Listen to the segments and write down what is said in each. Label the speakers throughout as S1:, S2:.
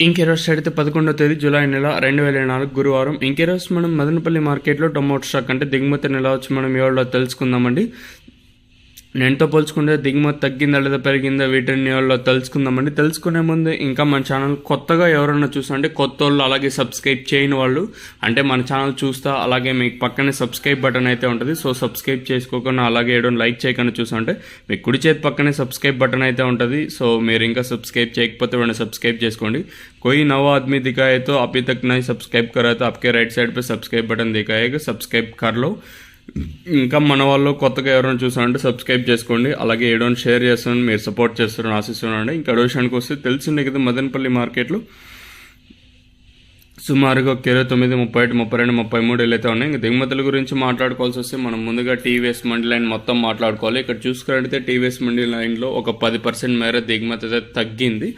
S1: ఇంకెరోజు అయితే 11వ తేదీ జూలై నెల 2024 గురువారం. ఇంకెరోజు మనం మదనపల్లి మార్కెట్లో టొమాటో స్టాక్ అంటే దిగుమతి నెల వచ్చి మనం ఎవరిలో తెలుసుకుందామండి. నేనుతో పోల్చుకుంటే దిగుమతి తగ్గిందా లేదా పెరిగిందా వీటిని వాళ్ళు తెలుసుకుందామండి. తెలుసుకునే ముందు ఇంకా మన ఛానల్ కొత్తగా ఎవరన్నా చూస్తుంటే కొత్త వాళ్ళు అలాగే సబ్స్క్రైబ్ చేయని వాళ్ళు అంటే మన ఛానల్ చూస్తా అలాగే మీకు పక్కనే సబ్స్క్రైబ్ బటన్ అయితే ఉంటుంది. సో సబ్స్క్రైబ్ చేసుకోకుండా అలాగే ఏడో లైక్ చేయకుండా చూస్తుంటే మీకు కుడి చేతి పక్కనే సబ్స్క్రైబ్ బటన్ అయితే ఉంటుంది. సో మీరు ఇంకా సబ్స్క్రైబ్ చేయకపోతే వెంటనే సబ్స్క్రైబ్ చేసుకోండి. कोई नवा आदमी दिखाए तो अभी तक नहीं सब्सक्राइब करा तो आपके राइट साइड पे सब्सक्राइब बटन दिखाएगा, सब्सक्राइब कर लो. ఇంకా మన వాళ్ళు కొత్తగా ఎవరైనా చూసారంటే సబ్స్క్రైబ్ చేసుకోండి. అలాగే ఏడోని షేర్ చేస్తాను, మీరు సపోర్ట్ చేస్తారని ఆశిస్తున్నానండి. ఇంకా విషయానికి వస్తే తెలిసిందే కదా, మదనపల్లి మార్కెట్లో సుమారుగా 29, 31, 32, 33 అయితే ఉన్నాయి. ఇంకా దిగుమతుల గురించి మాట్లాడుకోవాల్సి వస్తే మనం ముందుగా టీవీఎస్ మండి లైన్ మొత్తం మాట్లాడుకోవాలి. ఇక్కడ చూసుకున్నట్టయితే టీవీఎస్ మండి లైన్లో ఒక 10% మేర దిగుమతి అయితే తగ్గింది.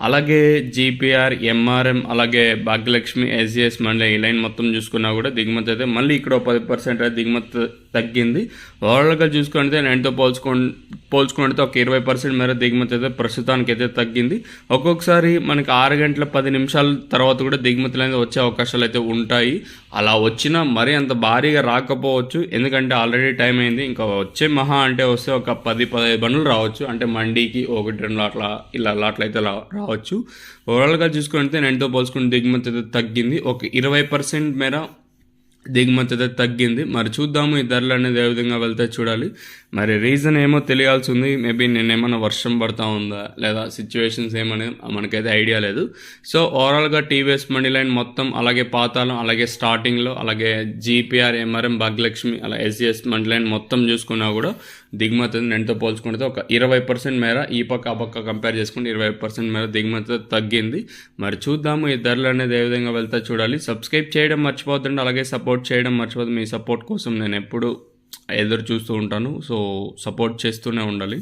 S1: అలాగే జీపీఆర్, ఎంఆర్ఎం, అలాగే భాగ్యలక్ష్మి, ఎస్జిఎస్ మండలి ఈ లైన్ మొత్తం చూసుకున్నా కూడా దిగుమతి అయితే మళ్ళీ ఇక్కడ 10% అయితే దిగుమతి తగ్గింది. ఓవరాల్గా చూసుకుంటే నేనుతో పోల్చుకుంటే ఒక 20% మేర దిగుమతి అయితే ప్రస్తుతానికి అయితే తగ్గింది. ఒక్కొక్కసారి మనకి 6 గంటల 10 నిమిషాల తర్వాత కూడా దిగుమతులు అనేది వచ్చే అవకాశాలు అయితే ఉంటాయి. అలా వచ్చినా మరీ అంత భారీగా రాకపోవచ్చు, ఎందుకంటే ఆల్రెడీ టైం అయింది. ఇంకా వచ్చే మహా అంటే వస్తే ఒక 10-15 బండ్లు రావచ్చు, అంటే మండీకి 1-2 లాట్ల ఇలా లాట్లు అయితే రావచ్చు. ఓవరాల్గా చూసుకుంటే నేనుతో పోల్చుకుంటే దిగుమతి అయితే తగ్గింది, ఒక 20% మేర దిగుమతి అయితే తగ్గింది. మరి చూద్దాము ఈ ధరలు అనేది ఏ విధంగా వెళ్తే చూడాలి. మరి రీజన్ ఏమో తెలియాల్సి ఉంది. మేబీ నేనేమన్నా వర్షం పడతా ఉందా లేదా సిచ్యువేషన్స్ ఏమనేది మనకైతే ఐడియా లేదు. సో ఓవరాల్గా టీవీఎస్ మండి లైన్ మొత్తం, అలాగే పాతాళం, అలాగే స్టార్టింగ్లో, అలాగే జీపీఆర్, ఎంఆర్ఎం, భాగ్యలక్ష్మి, అలా ఎస్జిఎస్ మండి లైన్ మొత్తం చూసుకున్నా కూడా దిగుమతి నేనుతో పోల్చుకుంటే ఒక 20% మేర ఈ పక్క ఆ పక్క కంపేర్ చేసుకుంటే 20% మేర దిగుమతి తగ్గింది. మరి చూద్దాము ఈ ధరలు అనేది ఏ విధంగా వెళ్తే చూడాలి. సబ్స్క్రైబ్ చేయడం మర్చిపోతుండే, అలాగే సపోర్ట్ చేయడం మర్చిపోదు. మీ సపోర్ట్ కోసం నేను ఎప్పుడు ఎదురు చూస్తూ ఉంటాను. సో సపోర్ట్ చేస్తూనే ఉండాలి.